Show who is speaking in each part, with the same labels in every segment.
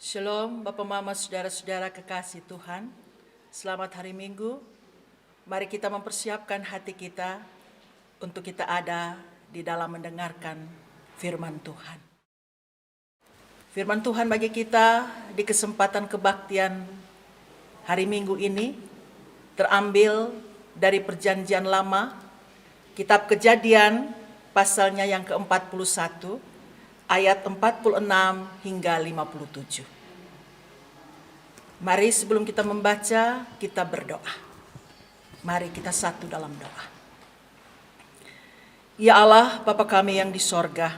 Speaker 1: Shalom Bapak Mama Saudara-saudara kekasih Tuhan. Selamat hari Minggu. Mari kita mempersiapkan hati kita untuk kita ada di dalam mendengarkan firman Tuhan. Firman Tuhan bagi kita di kesempatan kebaktian hari Minggu ini terambil dari Perjanjian Lama, Kitab Kejadian pasalnya yang ke-41, ayat 46 hingga 57. Mari sebelum kita membaca, kita berdoa. Mari kita satu dalam doa. Ya Allah, Bapa kami yang di sorga,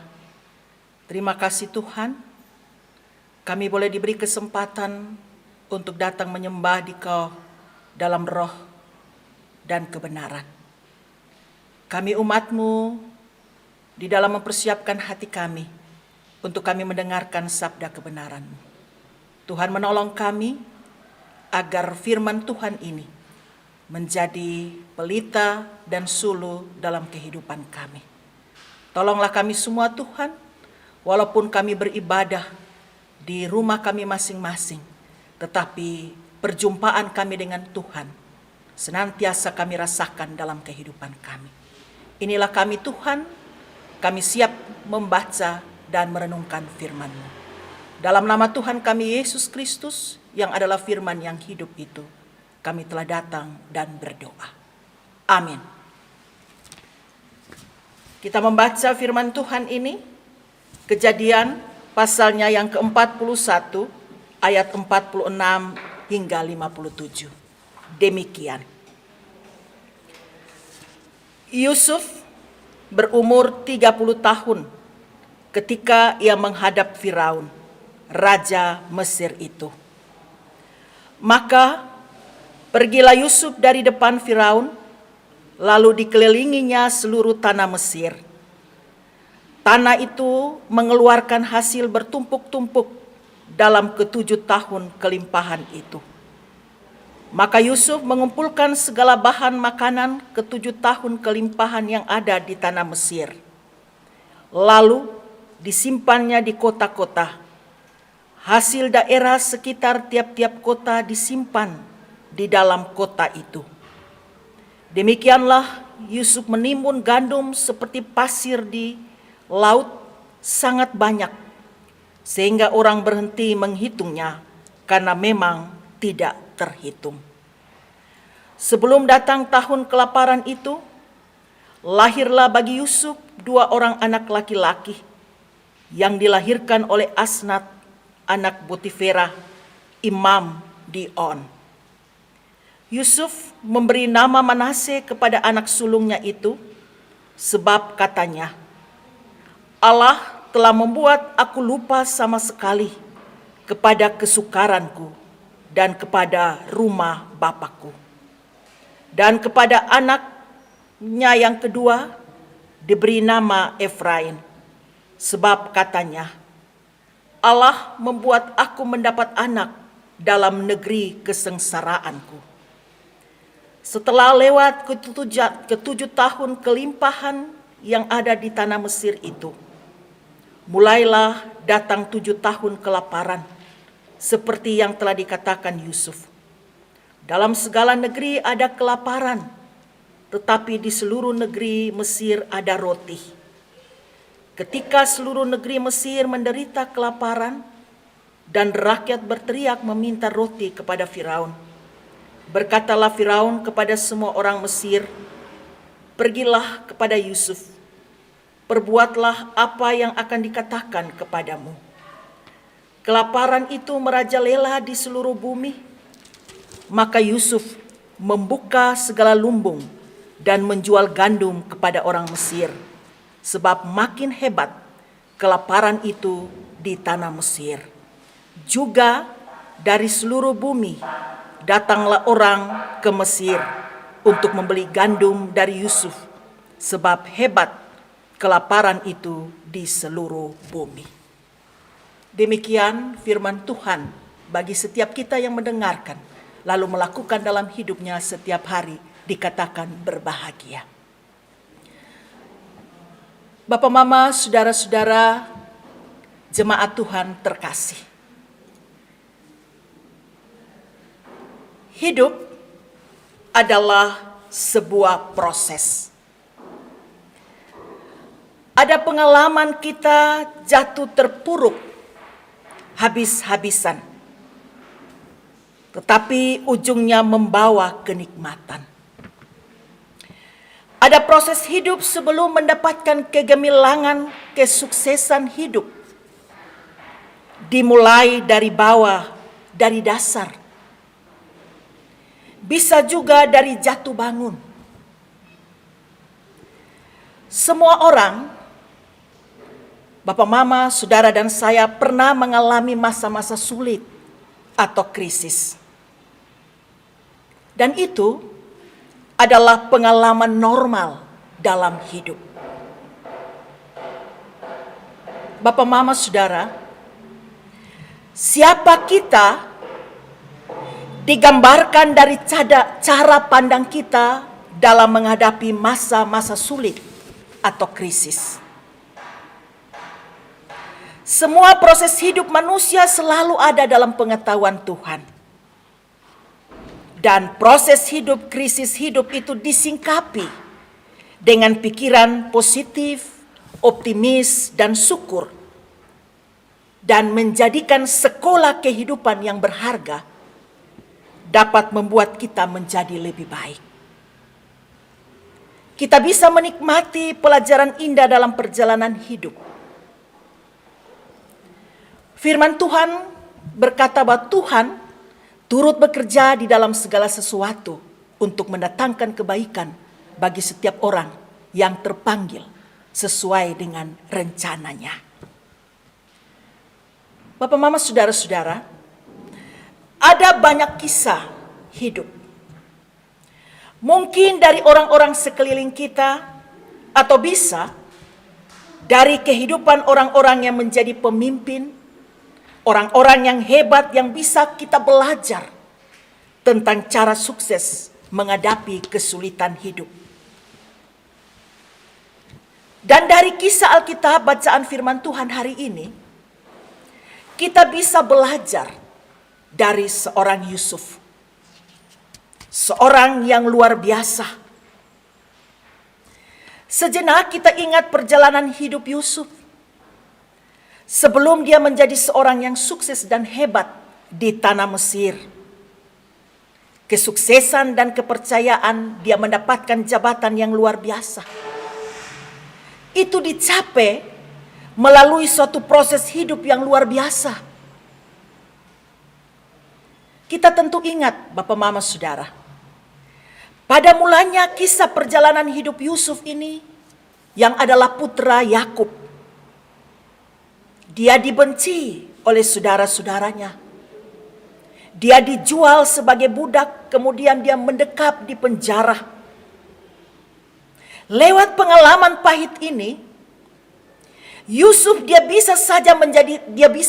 Speaker 1: terima kasih Tuhan, kami boleh diberi kesempatan untuk datang menyembah di Kau dalam roh dan kebenaran. Kami umat-Mu di dalam mempersiapkan hati kami untuk kami mendengarkan sabda kebenaran-Mu. Tuhan menolong kami agar firman Tuhan ini menjadi pelita dan sulu dalam kehidupan kami. Tolonglah kami semua Tuhan, walaupun kami beribadah di rumah kami masing-masing, tetapi perjumpaan kami dengan Tuhan senantiasa kami rasakan dalam kehidupan kami. Inilah kami Tuhan, kami siap membaca dan merenungkan firman-Mu. Dalam nama Tuhan kami Yesus Kristus yang adalah firman yang hidup itu, kami telah datang dan berdoa. Amin. Kita membaca firman Tuhan ini, Kejadian pasalnya yang ke-41, ayat 46 hingga 57. Demikian. Yusuf berumur 30 tahun ketika ia menghadap Firaun, raja Mesir itu. Maka pergilah Yusuf dari depan Firaun, lalu dikelilinginya seluruh tanah Mesir. Tanah itu mengeluarkan hasil bertumpuk-tumpuk dalam ke-7 tahun kelimpahan itu. Maka Yusuf mengumpulkan segala bahan makanan ke-7 tahun kelimpahan yang ada di tanah Mesir. Lalu disimpannya di kota-kota. Hasil daerah sekitar tiap-tiap kota disimpan di dalam kota itu. Demikianlah Yusuf menimbun gandum seperti pasir di laut sangat banyak, sehingga orang berhenti menghitungnya karena memang tidak terhitung. Sebelum datang tahun kelaparan itu, lahirlah bagi Yusuf 2 orang anak laki-laki yang dilahirkan oleh Asnat, anak Potifera, imam di On. Yusuf memberi nama Manase kepada anak sulungnya itu, sebab katanya, Allah telah membuat aku lupa sama sekali kepada kesukaranku dan kepada rumah bapakku. Dan kepada anaknya yang kedua diberi nama Efraim, sebab katanya, Allah membuat aku mendapat anak dalam negeri kesengsaraanku. Setelah lewat ke-7 tahun kelimpahan yang ada di tanah Mesir itu, mulailah datang 7 tahun kelaparan, seperti yang telah dikatakan Yusuf. Dalam segala negeri ada kelaparan, tetapi di seluruh negeri Mesir ada roti. Ketika seluruh negeri Mesir menderita kelaparan dan rakyat berteriak meminta roti kepada Firaun, berkatalah Firaun kepada semua orang Mesir, pergilah kepada Yusuf, perbuatlah apa yang akan dikatakan kepadamu. Kelaparan itu merajalela di seluruh bumi. Maka Yusuf membuka segala lumbung dan menjual gandum kepada orang Mesir, sebab makin hebat kelaparan itu di tanah Mesir. Juga dari seluruh bumi datanglah orang ke Mesir untuk membeli gandum dari Yusuf, sebab hebat kelaparan itu di seluruh bumi. Demikian firman Tuhan bagi setiap kita yang mendengarkan, lalu melakukan dalam hidupnya setiap hari, dikatakan berbahagia. Bapak, Mama, saudara-saudara, jemaat Tuhan terkasih. Hidup adalah sebuah proses. Ada pengalaman kita jatuh terpuruk habis-habisan, tetapi ujungnya membawa kenikmatan. Ada proses hidup sebelum mendapatkan kegemilangan kesuksesan hidup. Dimulai dari bawah, dari dasar. Bisa juga dari jatuh bangun. Semua orang, Bapak, Mama, Saudara, dan saya pernah mengalami masa-masa sulit atau krisis. Dan itu adalah pengalaman normal dalam hidup. Bapak, Mama, Saudara, siapa kita digambarkan dari cara pandang kita dalam menghadapi masa-masa sulit atau krisis. Semua proses hidup manusia selalu ada dalam pengetahuan Tuhan. Dan proses hidup, krisis hidup itu disingkapi dengan pikiran positif, optimis, dan syukur. Dan menjadikan sekolah kehidupan yang berharga dapat membuat kita menjadi lebih baik. Kita bisa menikmati pelajaran indah dalam perjalanan hidup. Firman Tuhan berkata bahwa Tuhan turut bekerja di dalam segala sesuatu untuk mendatangkan kebaikan bagi setiap orang yang terpanggil sesuai dengan rencananya. Bapak, Mama, Saudara-saudara, ada banyak kisah hidup. Mungkin dari orang-orang sekeliling kita, atau bisa dari kehidupan orang-orang yang menjadi pemimpin, orang-orang yang hebat yang bisa kita belajar tentang cara sukses menghadapi kesulitan hidup. Dan dari kisah Alkitab bacaan firman Tuhan hari ini, kita bisa belajar dari seorang Yusuf. Seorang yang luar biasa. Sejenak kita ingat perjalanan hidup Yusuf. Sebelum dia menjadi seorang yang sukses dan hebat di tanah Mesir. Kesuksesan dan kepercayaan, dia mendapatkan jabatan yang luar biasa. Itu dicapai melalui suatu proses hidup yang luar biasa. Kita tentu ingat, Bapak, Mama, Saudara, pada mulanya kisah perjalanan hidup Yusuf ini yang adalah putra Yakub. Dia dibenci oleh saudara-saudaranya. Dia dijual sebagai budak, kemudian dia mendekap di penjara. Lewat pengalaman pahit ini, Yusuf dia bisa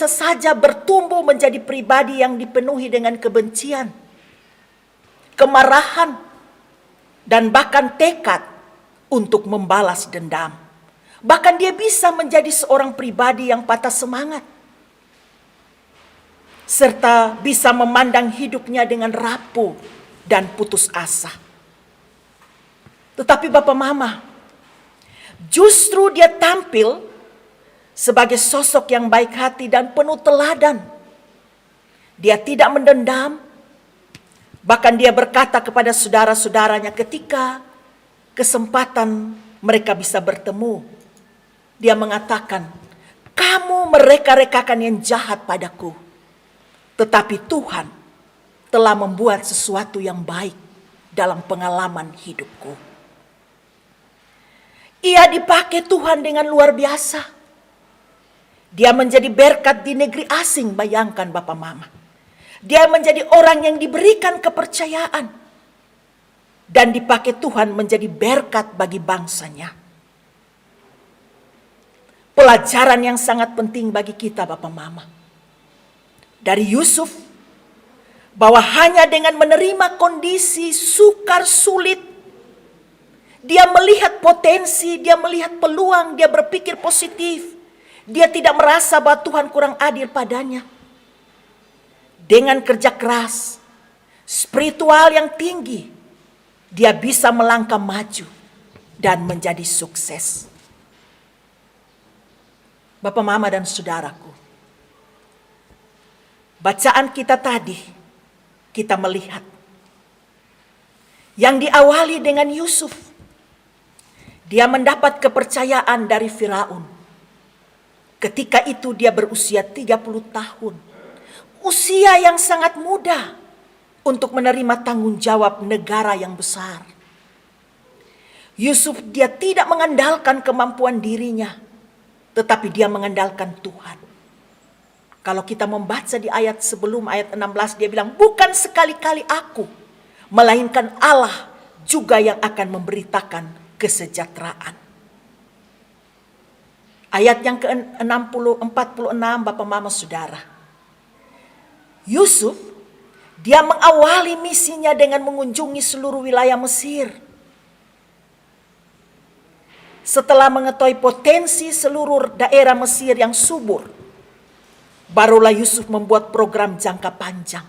Speaker 1: saja bertumbuh menjadi pribadi yang dipenuhi dengan kebencian, kemarahan, dan bahkan tekad untuk membalas dendam. Bahkan dia bisa menjadi seorang pribadi yang patah semangat. Serta bisa memandang hidupnya dengan rapuh dan putus asa. Tetapi Bapak, Mama, justru dia tampil sebagai sosok yang baik hati dan penuh teladan. Dia tidak mendendam. Bahkan dia berkata kepada saudara-saudaranya ketika kesempatan mereka bisa bertemu. Dia mengatakan, kamu mereka-rekakan yang jahat padaku. Tetapi Tuhan telah membuat sesuatu yang baik dalam pengalaman hidupku. Ia dipakai Tuhan dengan luar biasa. Dia menjadi berkat di negeri asing, bayangkan Bapak, Mama. Dia menjadi orang yang diberikan kepercayaan. Dan dipakai Tuhan menjadi berkat bagi bangsanya. Pelajaran yang sangat penting bagi kita, Bapak, Mama. Dari Yusuf, bahwa hanya dengan menerima kondisi sukar sulit, dia melihat potensi, dia melihat peluang, dia berpikir positif. Dia tidak merasa bahwa Tuhan kurang adil padanya. Dengan kerja keras, spiritual yang tinggi, dia bisa melangkah maju dan menjadi sukses. Bapak, Mama, dan saudaraku, bacaan kita tadi, kita melihat yang diawali dengan Yusuf. Dia mendapat kepercayaan dari Firaun. Ketika itu dia berusia 30 tahun. Usia yang sangat muda untuk menerima tanggung jawab negara yang besar. Yusuf dia tidak mengandalkan kemampuan dirinya, tetapi dia mengandalkan Tuhan. Kalau kita membaca di ayat sebelum ayat 16, dia bilang, bukan sekali-kali aku, melainkan Allah juga yang akan memberitakan kesejahteraan. Ayat yang ke-46, Bapak, Mama, Saudara. Yusuf, dia mengawali misinya dengan mengunjungi seluruh wilayah Mesir. Setelah mengetahui potensi seluruh daerah Mesir yang subur, barulah Yusuf membuat program jangka panjang.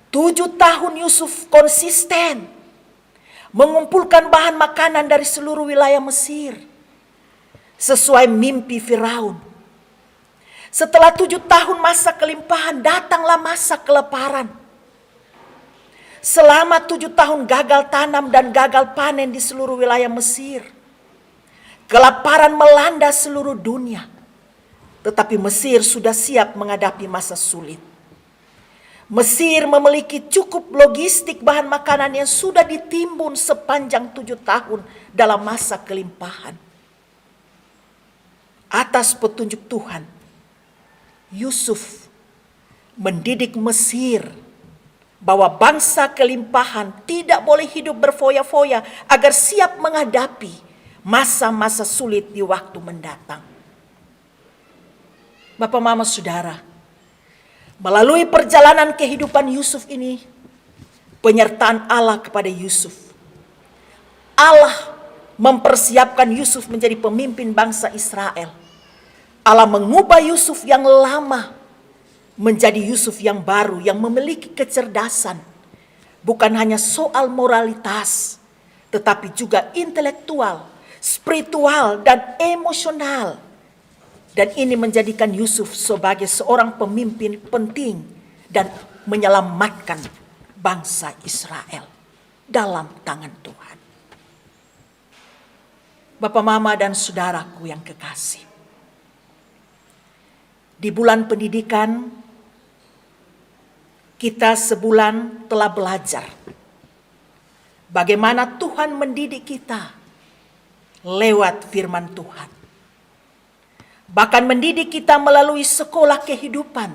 Speaker 1: 7 tahun Yusuf konsisten mengumpulkan bahan makanan dari seluruh wilayah Mesir, sesuai mimpi Firaun. Setelah 7 tahun masa kelimpahan, datanglah masa kelaparan. Selama 7 tahun gagal tanam dan gagal panen di seluruh wilayah Mesir. Kelaparan melanda seluruh dunia. Tetapi Mesir sudah siap menghadapi masa sulit. Mesir memiliki cukup logistik bahan makanan yang sudah ditimbun sepanjang 7 tahun dalam masa kelimpahan. Atas petunjuk Tuhan, Yusuf mendidik Mesir bahwa bangsa kelimpahan tidak boleh hidup berfoya-foya agar siap menghadapi masa-masa sulit di waktu mendatang. Bapak, Mama, Saudara, melalui perjalanan kehidupan Yusuf ini, penyertaan Allah kepada Yusuf. Allah mempersiapkan Yusuf menjadi pemimpin bangsa Israel. Allah mengubah Yusuf yang lama menjadi Yusuf yang baru, yang memiliki kecerdasan. Bukan hanya soal moralitas, tetapi juga intelektual, spiritual, dan emosional. Dan ini menjadikan Yusuf sebagai seorang pemimpin penting dan menyelamatkan bangsa Israel dalam tangan Tuhan. Bapak, Mama, dan saudaraku yang kekasih, di bulan pendidikan, kita sebulan telah belajar bagaimana Tuhan mendidik kita lewat firman Tuhan. Bahkan mendidik kita melalui sekolah kehidupan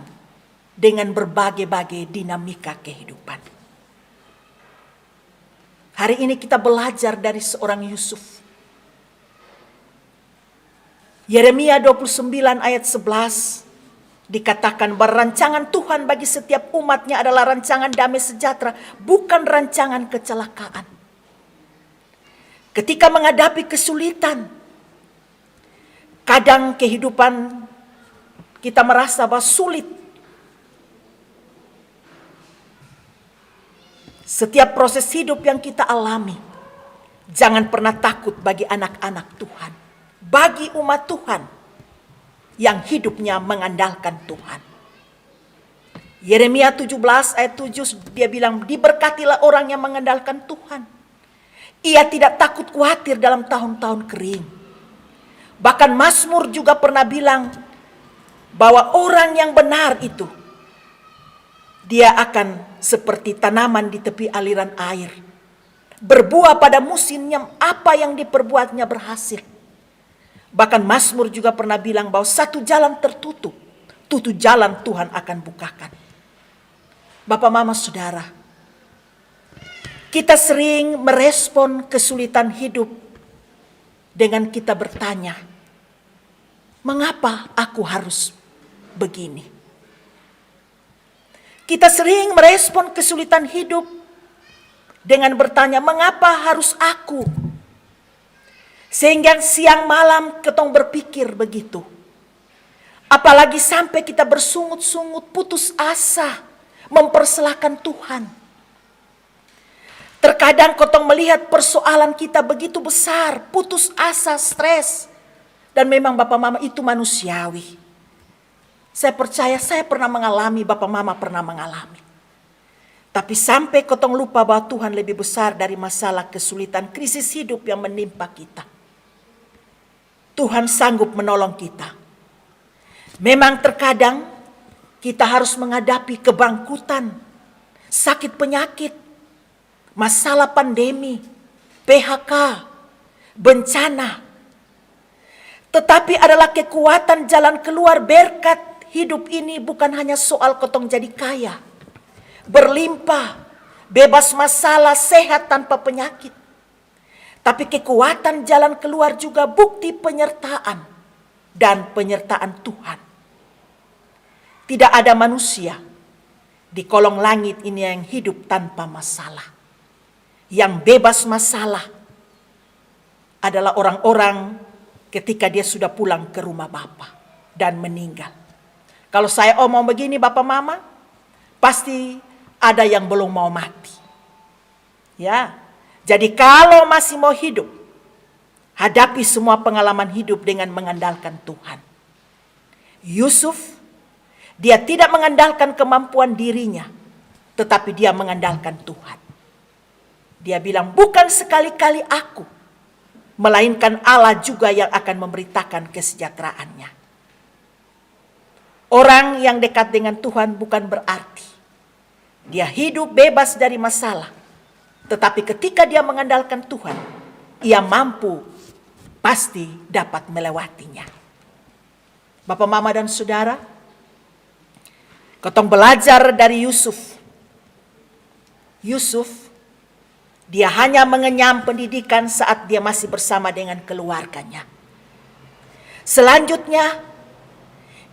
Speaker 1: dengan berbagai-bagai dinamika kehidupan. Hari ini kita belajar dari seorang Yusuf. Yeremia 29 ayat 11 dikatakan bahwa rancangan Tuhan bagi setiap umatnya adalah rancangan damai sejahtera, bukan rancangan kecelakaan. Ketika menghadapi kesulitan, kadang kehidupan kita merasa bahwa sulit. Setiap proses hidup yang kita alami, jangan pernah takut bagi anak-anak Tuhan, bagi umat Tuhan yang hidupnya mengandalkan Tuhan. Yeremia 17 ayat 7 dia bilang, diberkatilah orang yang mengandalkan Tuhan. Ia tidak takut khawatir dalam tahun-tahun kering. Bahkan Mazmur juga pernah bilang bahwa orang yang benar itu, dia akan seperti tanaman di tepi aliran air. Berbuah pada musimnya, apa yang diperbuatnya berhasil. Bahkan Mazmur juga pernah bilang bahwa satu jalan tertutup, tujuh jalan Tuhan akan bukakan. Bapak, Mama, Saudara, kita sering merespon kesulitan hidup dengan kita bertanya, mengapa aku harus begini? Kita sering merespon kesulitan hidup dengan bertanya, mengapa harus aku? Sehingga siang malam ketong berpikir begitu. Apalagi sampai kita bersungut-sungut, putus asa, mempersalahkan Tuhan. Terkadang kotong melihat persoalan kita begitu besar, putus asa, stres. Dan memang Bapak Mama itu manusiawi. Saya percaya saya pernah mengalami, Bapak Mama pernah mengalami. Tapi sampai kotong lupa bahwa Tuhan lebih besar dari masalah kesulitan krisis hidup yang menimpa kita. Tuhan sanggup menolong kita. Memang terkadang kita harus menghadapi kebangkutan, sakit penyakit, masalah pandemi, PHK, bencana. Tetapi adalah kekuatan jalan keluar berkat hidup ini bukan hanya soal kotong jadi kaya, berlimpah, bebas masalah, sehat tanpa penyakit. Tapi kekuatan jalan keluar juga bukti penyertaan dan penyertaan Tuhan. Tidak ada manusia di kolong langit ini yang hidup tanpa masalah. Yang bebas masalah adalah orang-orang ketika dia sudah pulang ke rumah Bapa dan meninggal. Kalau saya omong begini Bapak Mama, pasti ada yang belum mau mati. Ya. Jadi kalau masih mau hidup, hadapi semua pengalaman hidup dengan mengandalkan Tuhan. Yusuf, dia tidak mengandalkan kemampuan dirinya, tetapi dia mengandalkan Tuhan. Dia bilang, bukan sekali-kali aku, melainkan Allah juga yang akan memberitakan kesejahteraannya. Orang yang dekat dengan Tuhan bukan berarti dia hidup bebas dari masalah. Tetapi ketika dia mengandalkan Tuhan, ia mampu pasti dapat melewatinya. Bapak, Mama, dan Saudara, kotong belajar dari Yusuf. Yusuf, dia hanya mengenyam pendidikan saat dia masih bersama dengan keluarganya. Selanjutnya,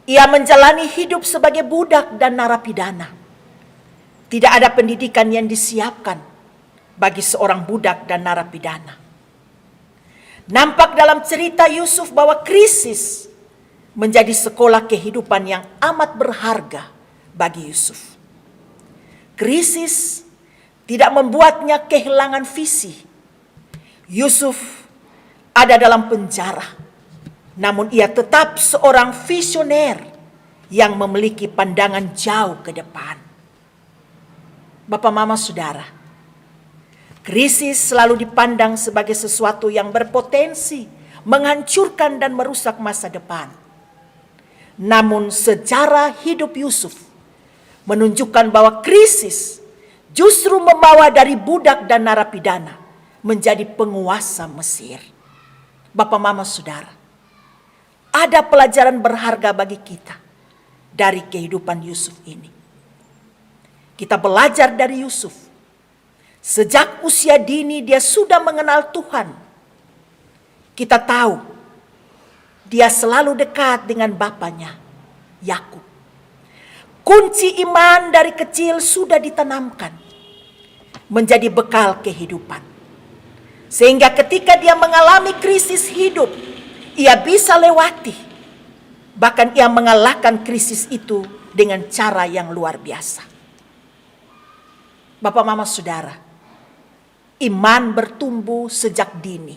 Speaker 1: ia menjalani hidup sebagai budak dan narapidana. Tidak ada pendidikan yang disiapkan bagi seorang budak dan narapidana. Nampak dalam cerita Yusuf bahwa krisis menjadi sekolah kehidupan yang amat berharga bagi Yusuf. Krisis tidak membuatnya kehilangan visi. Yusuf ada dalam penjara, namun ia tetap seorang visioner yang memiliki pandangan jauh ke depan. Bapak, Mama, Saudara, krisis selalu dipandang sebagai sesuatu yang berpotensi menghancurkan dan merusak masa depan. Namun sejarah hidup Yusuf menunjukkan bahwa krisis justru membawa dari budak dan narapidana menjadi penguasa Mesir. Bapak, Mama, Saudara, ada pelajaran berharga bagi kita dari kehidupan Yusuf ini. Kita belajar dari Yusuf. Sejak usia dini dia sudah mengenal Tuhan. Kita tahu dia selalu dekat dengan bapaknya, Yakub. Kunci iman dari kecil sudah ditanamkan menjadi bekal kehidupan. Sehingga ketika dia mengalami krisis hidup, ia bisa lewati. Bahkan ia mengalahkan krisis itu dengan cara yang luar biasa. Bapak, Mama, Saudara, iman bertumbuh sejak dini.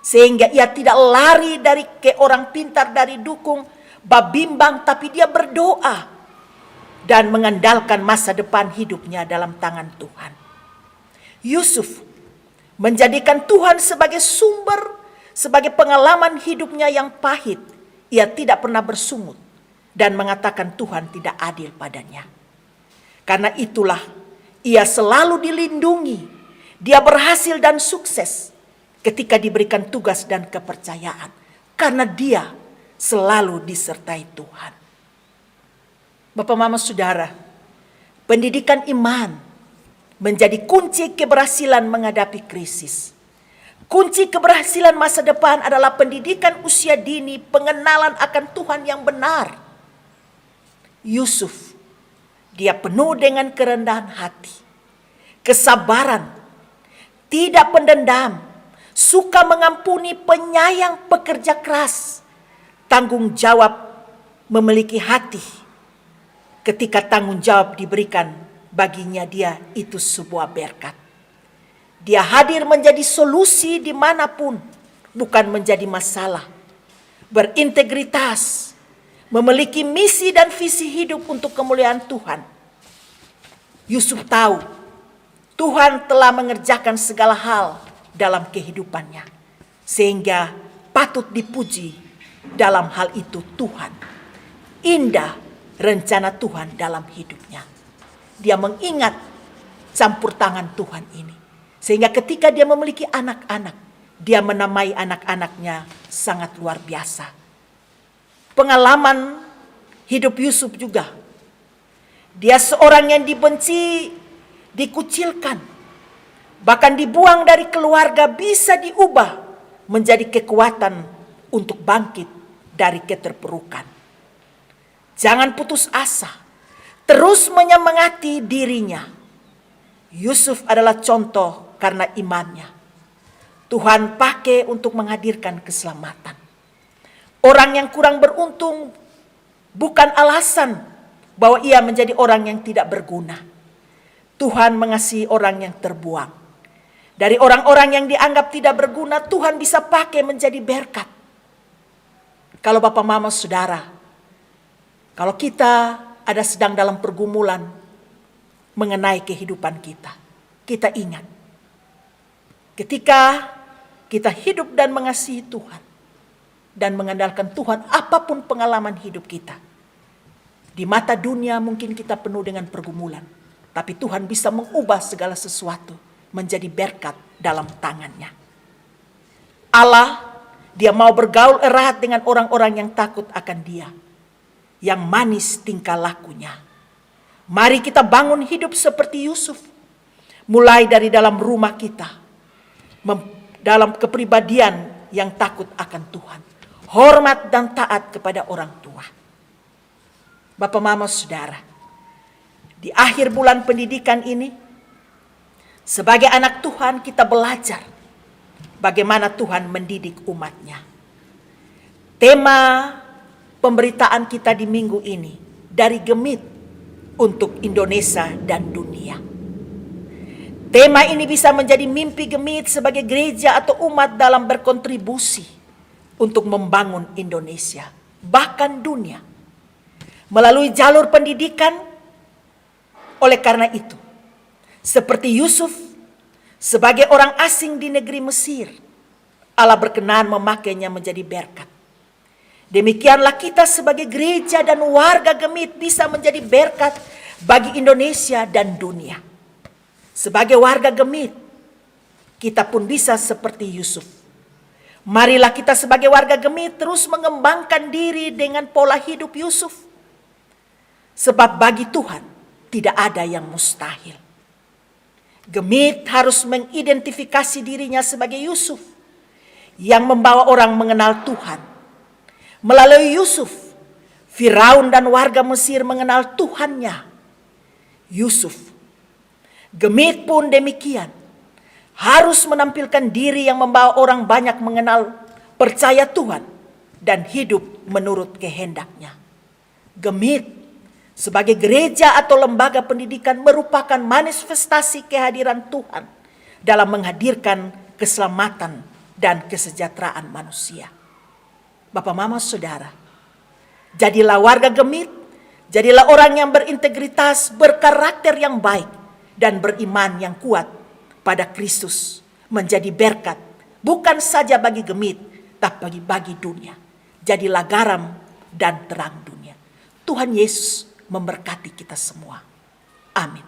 Speaker 1: Sehingga ia tidak lari dari ke orang pintar, dari dukung, babimbang, tapi dia berdoa dan mengandalkan masa depan hidupnya dalam tangan Tuhan. Yusuf menjadikan Tuhan sebagai sumber, sebagai pengalaman hidupnya yang pahit. Ia tidak pernah bersungut dan mengatakan Tuhan tidak adil padanya. Karena itulah ia selalu dilindungi. Dia berhasil dan sukses ketika diberikan tugas dan kepercayaan. Karena dia selalu disertai Tuhan. Bapak, Mama, Saudara, pendidikan iman menjadi kunci keberhasilan menghadapi krisis. Kunci keberhasilan masa depan adalah pendidikan usia dini, pengenalan akan Tuhan yang benar. Yusuf, dia penuh dengan kerendahan hati, kesabaran, tidak pendendam, suka mengampuni, penyayang, pekerja keras, tanggung jawab, memiliki hati. Ketika tanggung jawab diberikan baginya, dia itu sebuah berkat. Dia hadir menjadi solusi dimanapun, bukan menjadi masalah. Berintegritas, memiliki misi dan visi hidup untuk kemuliaan Tuhan. Yusuf tahu Tuhan telah mengerjakan segala hal dalam kehidupannya, sehingga patut dipuji dalam hal itu Tuhan. Indah rencana Tuhan dalam hidupnya. Dia mengingat campur tangan Tuhan ini. Sehingga ketika dia memiliki anak-anak, dia menamai anak-anaknya sangat luar biasa. Pengalaman hidup Yusuf juga. Dia seorang yang dibenci, dikucilkan, bahkan dibuang dari keluarga, bisa diubah menjadi kekuatan untuk bangkit dari keterpurukan. Jangan putus asa, terus menyemangati dirinya. Yusuf adalah contoh karena imannya. Tuhan pakai untuk menghadirkan keselamatan. Orang yang kurang beruntung bukan alasan bahwa ia menjadi orang yang tidak berguna. Tuhan mengasihi orang yang terbuang. Dari orang-orang yang dianggap tidak berguna, Tuhan bisa pakai menjadi berkat. Kalau Bapak Mama Saudara, kalau kita ada sedang dalam pergumulan mengenai kehidupan kita, kita ingat ketika kita hidup dan mengasihi Tuhan dan mengandalkan Tuhan, apapun pengalaman hidup kita, di mata dunia mungkin kita penuh dengan pergumulan, tapi Tuhan bisa mengubah segala sesuatu menjadi berkat dalam tangannya. Allah, dia mau bergaul erat dengan orang-orang yang takut akan dia, yang manis tingkah lakunya. Mari kita bangun hidup seperti Yusuf, mulai dari dalam rumah kita, dalam kepribadian yang takut akan Tuhan, hormat dan taat kepada orang tua. Bapak Mama Saudara, di akhir bulan pendidikan ini, sebagai anak Tuhan kita belajar bagaimana Tuhan mendidik umatnya. Tema pemberitaan kita di minggu ini, dari gemit untuk Indonesia dan dunia. Tema ini bisa menjadi mimpi gemit sebagai gereja atau umat dalam berkontribusi untuk membangun Indonesia, bahkan dunia, melalui jalur pendidikan. Oleh karena itu, seperti Yusuf, sebagai orang asing di negeri Mesir, Allah berkenan memakainya menjadi berkat. Demikianlah kita sebagai gereja dan warga gemit bisa menjadi berkat bagi Indonesia dan dunia. Sebagai warga gemit, kita pun bisa seperti Yusuf. Marilah kita sebagai warga gemit terus mengembangkan diri dengan pola hidup Yusuf. Sebab bagi Tuhan tidak ada yang mustahil. Gemit harus mengidentifikasi dirinya sebagai Yusuf yang membawa orang mengenal Tuhan. Melalui Yusuf, Firaun dan warga Mesir mengenal Tuhannya. Yusuf, gemit pun demikian, harus menampilkan diri yang membawa orang banyak mengenal, percaya Tuhan, dan hidup menurut kehendaknya. Gemit sebagai gereja atau lembaga pendidikan merupakan manifestasi kehadiran Tuhan dalam menghadirkan keselamatan dan kesejahteraan manusia. Bapak Mama Saudara, jadilah warga gemit, jadilah orang yang berintegritas, berkarakter yang baik, dan beriman yang kuat pada Kristus, menjadi berkat bukan saja bagi gemit, tapi bagi dunia. Jadilah garam dan terang dunia. Tuhan Yesus memberkati kita semua. Amin.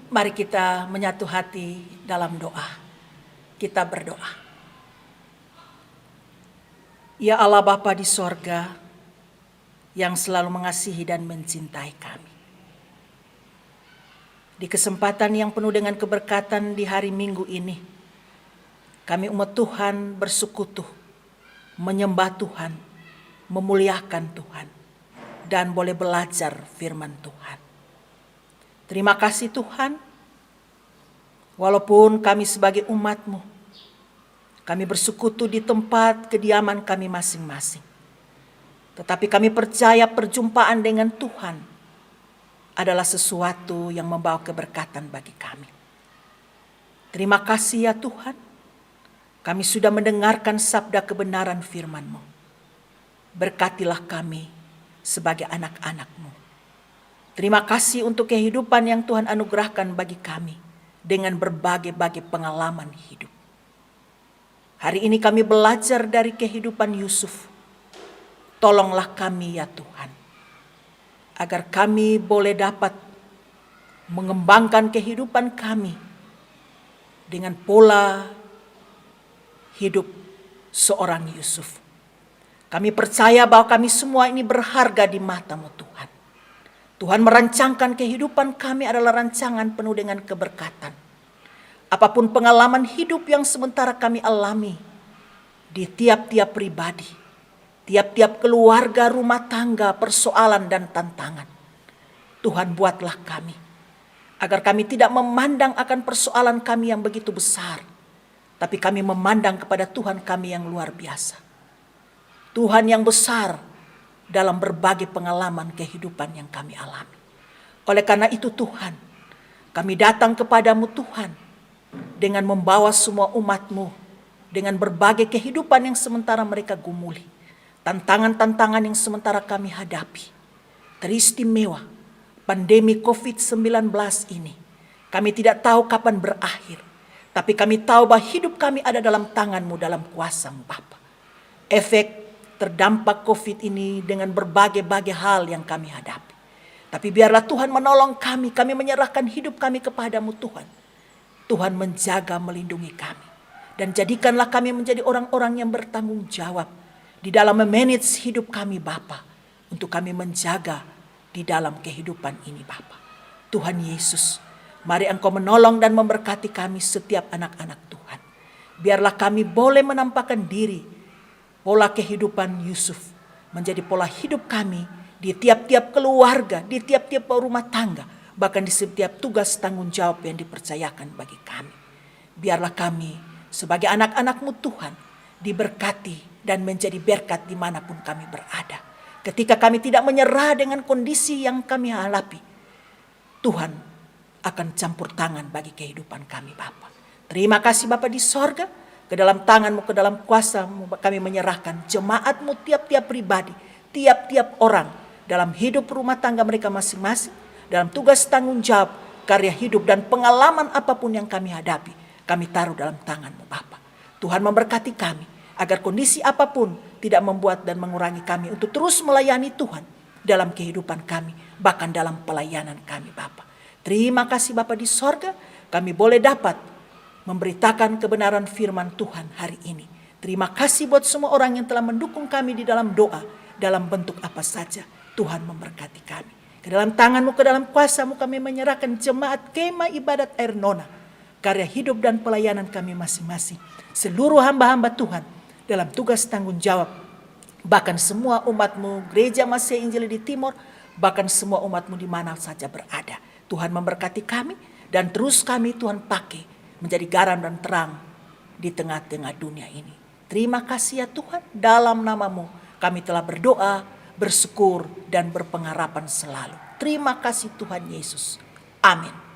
Speaker 1: Mari kita menyatu hati dalam doa. Kita berdoa. Ya Allah Bapa di sorga, yang selalu mengasihi dan mencintai kami. Di kesempatan yang penuh dengan keberkatan di hari Minggu ini, kami umat Tuhan bersekutu, menyembah Tuhan, memuliakan Tuhan, dan boleh belajar firman Tuhan. Terima kasih Tuhan, walaupun kami sebagai umat-Mu, kami bersekutu di tempat kediaman kami masing-masing. Tetapi kami percaya perjumpaan dengan Tuhan adalah sesuatu yang membawa keberkatan bagi kami. Terima kasih ya Tuhan, kami sudah mendengarkan sabda kebenaran firman-Mu. Berkatilah kami sebagai anak-anak-Mu. Terima kasih untuk kehidupan yang Tuhan anugerahkan bagi kami dengan berbagai-bagai pengalaman hidup. Hari ini kami belajar dari kehidupan Yusuf. Tolonglah kami ya Tuhan, agar kami boleh dapat mengembangkan kehidupan kami dengan pola hidup seorang Yusuf. Kami percaya bahwa kami semua ini berharga di mata-Mu Tuhan. Tuhan merancangkan kehidupan kami adalah rancangan penuh dengan keberkatan. Apapun pengalaman hidup yang sementara kami alami di tiap-tiap pribadi, tiap-tiap keluarga, rumah tangga, persoalan dan tantangan, Tuhan buatlah kami, agar kami tidak memandang akan persoalan kami yang begitu besar, tapi kami memandang kepada Tuhan kami yang luar biasa. Tuhan yang besar dalam berbagai pengalaman kehidupan yang kami alami. Oleh karena itu Tuhan, kami datang kepadamu Tuhan, dengan membawa semua umat-Mu, dengan berbagai kehidupan yang sementara mereka gumuli, tantangan-tantangan yang sementara kami hadapi. Teristimewa, pandemi COVID-19 ini, kami tidak tahu kapan berakhir, tapi kami tahu bahwa hidup kami ada dalam tangan-Mu, dalam kuasa-Mu Bapa. Efek terdampak COVID ini dengan berbagai-bagai hal yang kami hadapi. Tapi biarlah Tuhan menolong kami menyerahkan hidup kami kepadamu Tuhan. Tuhan menjaga, melindungi kami. Dan jadikanlah kami menjadi orang-orang yang bertanggung jawab di dalam memanage hidup kami Bapa, untuk kami menjaga di dalam kehidupan ini Bapa. Tuhan Yesus, mari Engkau menolong dan memberkati kami setiap anak-anak Tuhan. Biarlah kami boleh menampakkan diri, pola kehidupan Yusuf menjadi pola hidup kami di tiap-tiap keluarga, di tiap-tiap rumah tangga, bahkan di setiap tugas tanggung jawab yang dipercayakan bagi kami. Biarlah kami sebagai anak-anak-Mu Tuhan diberkati dan menjadi berkat dimanapun kami berada. Ketika kami tidak menyerah dengan kondisi yang kami hadapi, Tuhan akan campur tangan bagi kehidupan kami Bapa. Terima kasih Bapa di sorga. Ke dalam tangan-Mu, ke dalam kuasa-Mu kami menyerahkan jemaat-Mu, tiap-tiap pribadi, tiap-tiap orang dalam hidup rumah tangga mereka masing-masing, dalam tugas tanggung jawab, karya hidup dan pengalaman apapun yang kami hadapi, kami taruh dalam tangan-Mu Bapa. Tuhan memberkati kami, agar kondisi apapun tidak membuat dan mengurangi kami untuk terus melayani Tuhan dalam kehidupan kami, bahkan dalam pelayanan kami Bapa. Terima kasih Bapa di sorga, kami boleh dapat memberitakan kebenaran firman Tuhan hari ini. Terima kasih buat semua orang yang telah mendukung kami di dalam doa, dalam bentuk apa saja. Tuhan memberkati kami. Ke dalam tangan-Mu, ke dalam kuasa-Mu kami menyerahkan jemaat Kemah Ibadat Air Nona, karya hidup dan pelayanan kami masing-masing. Seluruh hamba-hamba Tuhan dalam tugas tanggung jawab, bahkan semua umat-Mu, Gereja Masih Injili di Timur, bahkan semua umat-Mu di mana saja berada. Tuhan memberkati kami dan terus kami Tuhan pakai menjadi garam dan terang di tengah-tengah dunia ini. Terima kasih ya Tuhan, dalam nama-Mu kami telah berdoa, bersyukur dan berpengharapan selalu. Terima kasih Tuhan Yesus. Amin.